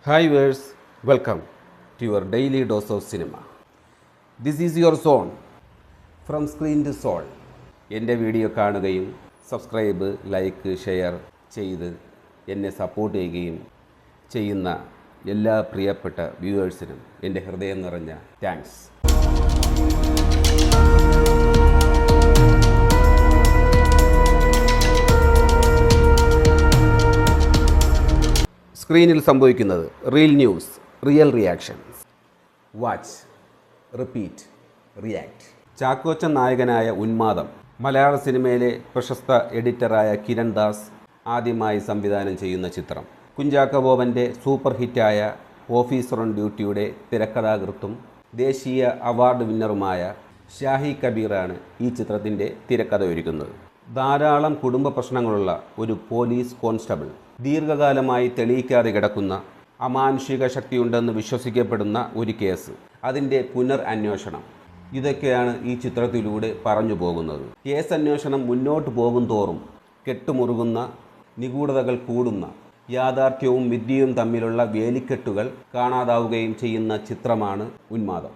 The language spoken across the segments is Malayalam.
Hi viewers, welcome to your daily dose of cinema. This is your zone from screen to soul. എൻ്റെ വീഡിയോ കാണുകയും സബ്സ്ക്രൈബ്, ലൈക്ക്, ഷെയർ ചെയ്ത് എന്നെ സപ്പോർട്ട് ചെയ്യുകയും ചെയ്യുന്ന എല്ലാ പ്രിയപ്പെട്ട വ്യൂവേഴ്സിനും എൻ്റെ ഹൃദയം നിറഞ്ഞ താങ്ക്സ്. സ്ക്രീനിൽ സംഭവിക്കുന്നത് real news, real reactions. Watch, repeat, react. Chakochan നായകനായ ഉന്മാദം മലയാള സിനിമയിലെ പ്രശസ്ത എഡിറ്ററായ കിരൺ ദാസ് ആദ്യമായി സംവിധാനം ചെയ്യുന്ന ചിത്രം. കുഞ്ചാക്കോ ബോബൻ്റെ സൂപ്പർ ഹിറ്റായ ഓഫീസർ ഓൺ ഡ്യൂട്ടിയുടെ തിരക്കഥാകൃത്തും ദേശീയ അവാർഡ് വിന്നറുമായ ഷാഹി കബീറാണ് ഈ ചിത്രത്തിൻ്റെ തിരക്കഥ ഒരുക്കുന്നത്. ധാരാളം കുടുംബ പ്രശ്നങ്ങളുള്ള ഒരു പോലീസ് കോൺസ്റ്റബിൾ, ദീർഘകാലമായി തെളിയിക്കാതെ കിടക്കുന്ന അമാനുഷിക ശക്തിയുണ്ടെന്ന് വിശ്വസിക്കപ്പെടുന്ന ഒരു കേസ്, അതിൻ്റെ പുനർ അന്വേഷണം, ഇതൊക്കെയാണ് ഈ ചിത്രത്തിലൂടെ പറഞ്ഞു പോകുന്നത്. കേസ് അന്വേഷണം മുന്നോട്ട് പോകും തോറും കെട്ടുമുറുകുന്ന, നിഗൂഢതകൾ കൂടുന്ന, യാഥാർത്ഥ്യവും വിദ്യയും തമ്മിലുള്ള വേലിക്കെട്ടുകൾ കാണാതാവുകയും ചെയ്യുന്ന ചിത്രമാണ് ഉന്മാദം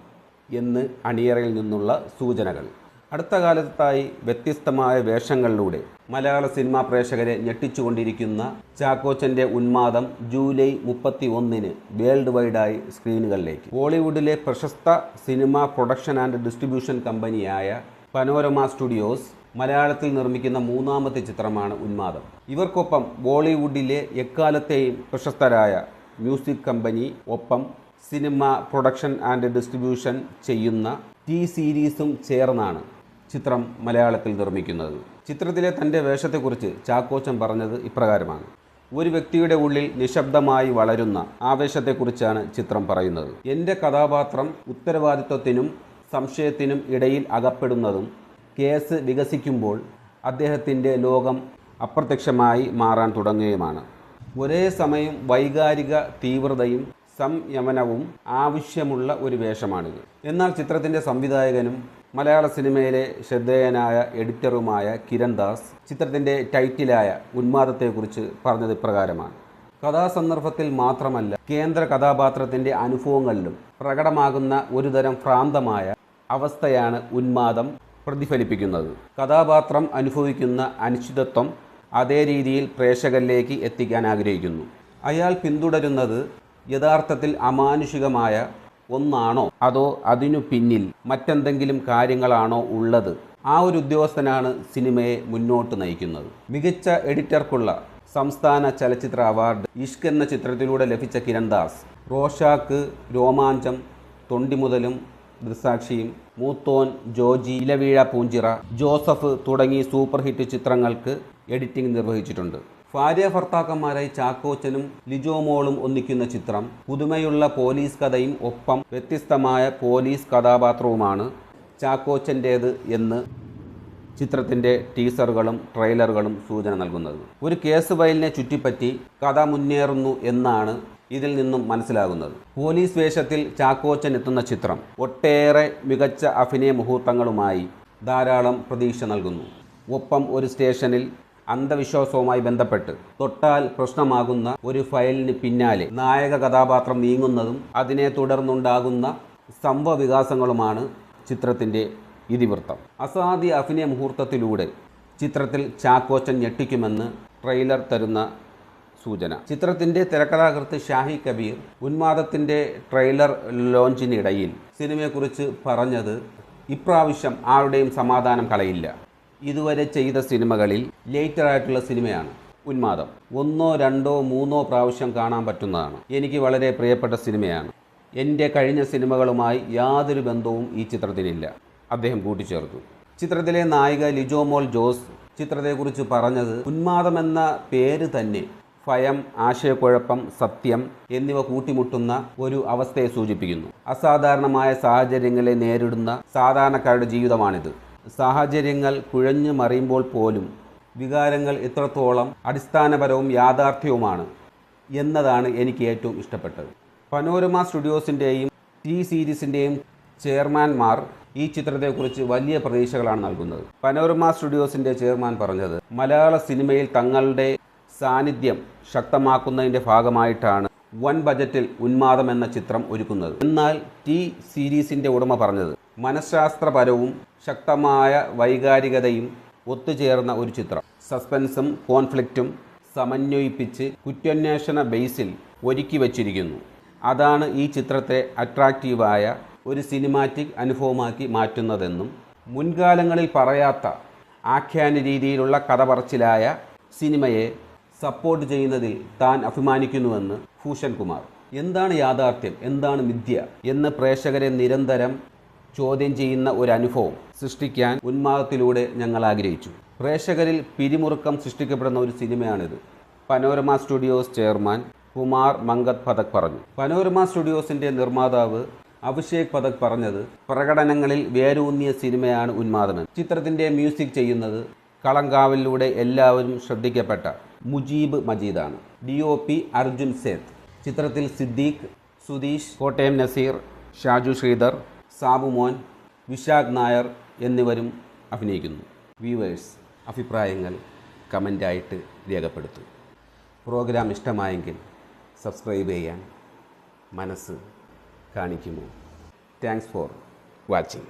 എന്ന് അണിയറയിൽ നിന്നുള്ള സൂചനകൾ. അടുത്ത കാലത്തായി വ്യത്യസ്തമായ വേഷങ്ങളിലൂടെ മലയാള സിനിമാ പ്രേക്ഷകരെ ഞെട്ടിച്ചുകൊണ്ടിരിക്കുന്ന ചാക്കോച്ചൻ്റെ ഉന്മാദം ജൂലൈ 31 വേൾഡ് വൈഡായി സ്ക്രീനുകളിലേക്ക്. ബോളിവുഡിലെ പ്രശസ്ത സിനിമ പ്രൊഡക്ഷൻ ആൻഡ് ഡിസ്ട്രിബ്യൂഷൻ കമ്പനിയായ പനോരമ സ്റ്റുഡിയോസ് മലയാളത്തിൽ നിർമ്മിക്കുന്ന മൂന്നാമത്തെ ചിത്രമാണ് ഉന്മാദം. ഇവർക്കൊപ്പം ബോളിവുഡിലെ എക്കാലത്തെയും പ്രശസ്തരായ മ്യൂസിക് കമ്പനി, ഒപ്പം സിനിമ പ്രൊഡക്ഷൻ ആൻഡ് ഡിസ്ട്രിബ്യൂഷൻ ചെയ്യുന്ന ടി സീരീസും ചേർന്നാണ് ചിത്രം മലയാളത്തിൽ നിർമ്മിക്കുന്നത്. ചിത്രത്തിലെ തൻ്റെ വേഷത്തെക്കുറിച്ച് ചാക്കോച്ചൻ പറഞ്ഞത് ഇപ്രകാരമാണ്: ഒരു വ്യക്തിയുടെ ഉള്ളിൽ നിശബ്ദമായി വളരുന്ന ആവേശത്തെക്കുറിച്ചാണ് ചിത്രം പറയുന്നത്. എൻ്റെ കഥാപാത്രം ഉത്തരവാദിത്വത്തിനും സംശയത്തിനും ഇടയിൽ അകപ്പെടുന്നതും കേസ് വികസിക്കുമ്പോൾ അദ്ദേഹത്തിൻ്റെ ലോകം അപ്രത്യക്ഷമായി മാറാൻ തുടങ്ങുകയുമാണ്. ഒരേ സമയം വൈകാരിക തീവ്രതയും സംയമനവും ആവശ്യമുള്ള ഒരു വേഷമാണിത്. എന്നാൽ ചിത്രത്തിൻ്റെ സംവിധായകനും മലയാള സിനിമയിലെ ശ്രദ്ധേയനായ എഡിറ്ററുമായ കിരൺ ദാസ് ചിത്രത്തിൻ്റെ ടൈറ്റിലായ ഉന്മാദത്തെക്കുറിച്ച് പറഞ്ഞത് ഇപ്രകാരമാണ്: കഥാസന്ദർഭത്തിൽ മാത്രമല്ല, കേന്ദ്ര കഥാപാത്രത്തിൻ്റെ അനുഭവങ്ങളിലും പ്രകടമാകുന്ന ഒരുതരം ഭ്രാന്തമായ അവസ്ഥയാണ് ഉന്മാദം പ്രതിഫലിപ്പിക്കുന്നത്. കഥാപാത്രം അനുഭവിക്കുന്ന അനിശ്ചിതത്വം അതേ രീതിയിൽ പ്രേക്ഷകരിലേക്ക് എത്തിക്കാൻ ആഗ്രഹിക്കുന്നു. അയാൾ പിന്തുടരുന്നത് യഥാർത്ഥത്തിൽ അമാനുഷികമായ ഒന്നാണോ, അതോ അതിനു പിന്നിൽ മറ്റെന്തെങ്കിലും കാര്യങ്ങളാണോ ഉള്ളത്? ആ ഒരു ഉദ്യോഗസ്ഥനാണ് സിനിമയെ മുന്നോട്ട് നയിക്കുന്നത്. മികച്ച എഡിറ്റർക്കുള്ള സംസ്ഥാന ചലച്ചിത്ര അവാർഡ് ഇഷ്ക് എന്ന ചിത്രത്തിലൂടെ ലഭിച്ച കിരൺ ദാസ് റോഷാക്ക്, രോമാഞ്ചം, തൊണ്ടിമുതലും, ദൃസാക്ഷിയും, മൂത്തോൻ, ജോജി, ഇലവീഴ പൂഞ്ചിറ, ജോസഫ് തുടങ്ങി സൂപ്പർ ഹിറ്റ് ചിത്രങ്ങൾക്ക് എഡിറ്റിംഗ് നിർവഹിച്ചിട്ടുണ്ട്. ഭാര്യ ഭർത്താക്കന്മാരായി ചാക്കോച്ചനും ലിജോ മോളും ഒന്നിക്കുന്ന ചിത്രം പുതുമയുള്ള പോലീസ് കഥയും ഒപ്പം വ്യത്യസ്തമായ പോലീസ് കഥാപാത്രവുമാണ് ചാക്കോച്ചൻ്റേത് എന്ന് ചിത്രത്തിൻ്റെ ടീസറുകളും ട്രെയിലറുകളും സൂചന നൽകുന്നത്. ഒരു കേസ് ഫയലിനെ ചുറ്റിപ്പറ്റി കഥ മുന്നേറുന്നു എന്നാണ് ഇതിൽ നിന്നും മനസ്സിലാകുന്നത്. പോലീസ് വേഷത്തിൽ ചാക്കോച്ചൻ എത്തുന്ന ചിത്രം ഒട്ടേറെ മികച്ച അഭിനയ മുഹൂർത്തങ്ങളുമായി ധാരാളം പ്രതീക്ഷ നൽകുന്നു. ഒപ്പം ഒരു സ്റ്റേഷനിൽ അന്ധവിശ്വാസവുമായി ബന്ധപ്പെട്ട് തൊട്ടാൽ പ്രശ്നമാകുന്ന ഒരു ഫയലിന് പിന്നാലെ നായക കഥാപാത്രം നീങ്ങുന്നതും അതിനെ തുടർന്നുണ്ടാകുന്ന സംഭവ വികാസങ്ങളുമാണ് ചിത്രത്തിൻ്റെ ഇതിവൃത്തം. അസാധ്യ അഭിനയ മുഹൂർത്തത്തിലൂടെ ചിത്രത്തിൽ ചാക്കോച്ചൻ ഞെട്ടിക്കുമെന്ന് ട്രെയിലർ തരുന്ന സൂചന. ചിത്രത്തിൻ്റെ തിരക്കഥാകൃത്ത് ഷാഹി കബീർ ഉന്മാദത്തിൻ്റെ ട്രെയിലർ ലോഞ്ചിനിടയിൽ സിനിമയെക്കുറിച്ച് പറഞ്ഞത്, ഇപ്രാവശ്യം ആരുടെയും സമാധാനം കളയില്ല. ഇതുവരെ ചെയ്ത സിനിമകളിൽ ലേറ്ററായിട്ടുള്ള സിനിമയാണ് ഉന്മാദം. 1, 2, 3 പ്രാവശ്യം കാണാൻ പറ്റുന്നതാണ്. എനിക്ക് വളരെ പ്രിയപ്പെട്ട സിനിമയാണ്. എൻ്റെ കഴിഞ്ഞ സിനിമകളുമായി യാതൊരു ബന്ധവും ഈ ചിത്രത്തിനില്ല, അദ്ദേഹം കൂട്ടിച്ചേർത്തു. ചിത്രത്തിലെ നായിക ലിജോ മോൾ ജോസ് ചിത്രത്തെക്കുറിച്ച് പറഞ്ഞത്, ഉന്മാദമെന്ന പേര് തന്നെ ഭയം, ആശയക്കുഴപ്പം, സത്യം എന്നിവ കൂട്ടിമുട്ടുന്ന ഒരു അവസ്ഥയെ സൂചിപ്പിക്കുന്നു. അസാധാരണമായ സാഹചര്യങ്ങളെ നേരിടുന്ന സാധാരണക്കാരുടെ ജീവിതമാണിത്. സാഹചര്യങ്ങൾ കുഴഞ്ഞു മറിയുമ്പോൾ പോലും വികാരങ്ങൾ എത്രത്തോളം അടിസ്ഥാനപരവും യാഥാർത്ഥ്യവുമാണ് എന്നതാണ് എനിക്ക് ഏറ്റവും ഇഷ്ടപ്പെട്ടത്. പനോരമ സ്റ്റുഡിയോസിൻ്റെയും ടി സീരീസിൻ്റെയും ചെയർമാൻമാർ ഈ ചിത്രത്തെക്കുറിച്ച് വലിയ പ്രതീക്ഷകളാണ് നൽകുന്നത്. പനോരമ സ്റ്റുഡിയോസിൻ്റെ ചെയർമാൻ പറഞ്ഞത്, മലയാള സിനിമയിൽ തങ്ങളുടെ സാന്നിധ്യം ശക്തമാക്കുന്നതിൻ്റെ ഭാഗമായിട്ടാണ് വൻ ബജറ്റിൽ ഉന്മാദം എന്ന ചിത്രം ഒരുക്കുന്നത്. എന്നാൽ ടി സീരീസിൻ്റെ ഉടമ പറഞ്ഞത് മനഃശാസ്ത്രപരവും ശക്തമായ വൈകാരികതയും ഒത്തുചേർന്ന ഒരു ചിത്രം. സസ്പെൻസും കോൺഫ്ലിക്റ്റും സമന്വയിപ്പിച്ച് കുറ്റാന്വേഷണ ബേസിൽ ഒരുക്കി വച്ചിരിക്കുന്നു. അതാണ് ഈ ചിത്രത്തെ അട്രാക്റ്റീവായ ഒരു സിനിമാറ്റിക് അനുഭവമാക്കി മാറ്റുന്നതെന്നും മുൻകാലങ്ങളിൽ പറയാത്ത ആഖ്യാന രീതിയിലുള്ള കഥ പറച്ചിലായ സിനിമയെ സപ്പോർട്ട് ചെയ്യുന്നതിൽ താൻ അഭിമാനിക്കുന്നുവെന്ന് ഭൂഷൺ കുമാർ. എന്താണ് യാഥാർത്ഥ്യം, എന്താണ് മിഥ്യ എന്ന് പ്രേക്ഷകരെ നിരന്തരം ചോദ്യം ചെയ്യുന്ന ഒരു അനുഭവം സൃഷ്ടിക്കാൻ ഉന്മാദത്തിലൂടെ ഞങ്ങൾ ആഗ്രഹിച്ചു. പ്രേക്ഷകരിൽ പിരിമുറുക്കം സൃഷ്ടിക്കപ്പെടുന്ന ഒരു സിനിമയാണിത്. Panorama Studios chairman Kumar Mangat Pathak പറഞ്ഞു. പനോരമ സ്റ്റുഡിയോസിൻ്റെ നിർമ്മാതാവ് അഭിഷേക് പഥക് പറഞ്ഞത് പ്രകടനങ്ങളിൽ വേരൂന്നിയ സിനിമയാണ് ഉന്മാദമെന്ന്. ചിത്രത്തിൻ്റെ മ്യൂസിക് ചെയ്യുന്നത് കളങ്കാവിലൂടെ എല്ലാവരും ശ്രദ്ധിക്കപ്പെട്ട മുജീബ് മജീദാണ്. DOP അർജുൻ സേത്ത്. ചിത്രത്തിൽ സിദ്ദീഖ്, സുധീഷ്, കോട്ടയം നസീർ, ഷാജു ശ്രീധർ, സാബുമോൻ, വിശാഖ് നായർ എന്നിവരും അഭിനയിക്കുന്നു. വ്യൂവേഴ്സ്, അഭിപ്രായങ്ങൾ കമൻ്റായിട്ട് രേഖപ്പെടുത്തും. പ്രോഗ്രാം ഇഷ്ടമായെങ്കിൽ സബ്സ്ക്രൈബ് ചെയ്യാൻ മനസ്സ് കാണിക്കുമോ? Thanks for watching.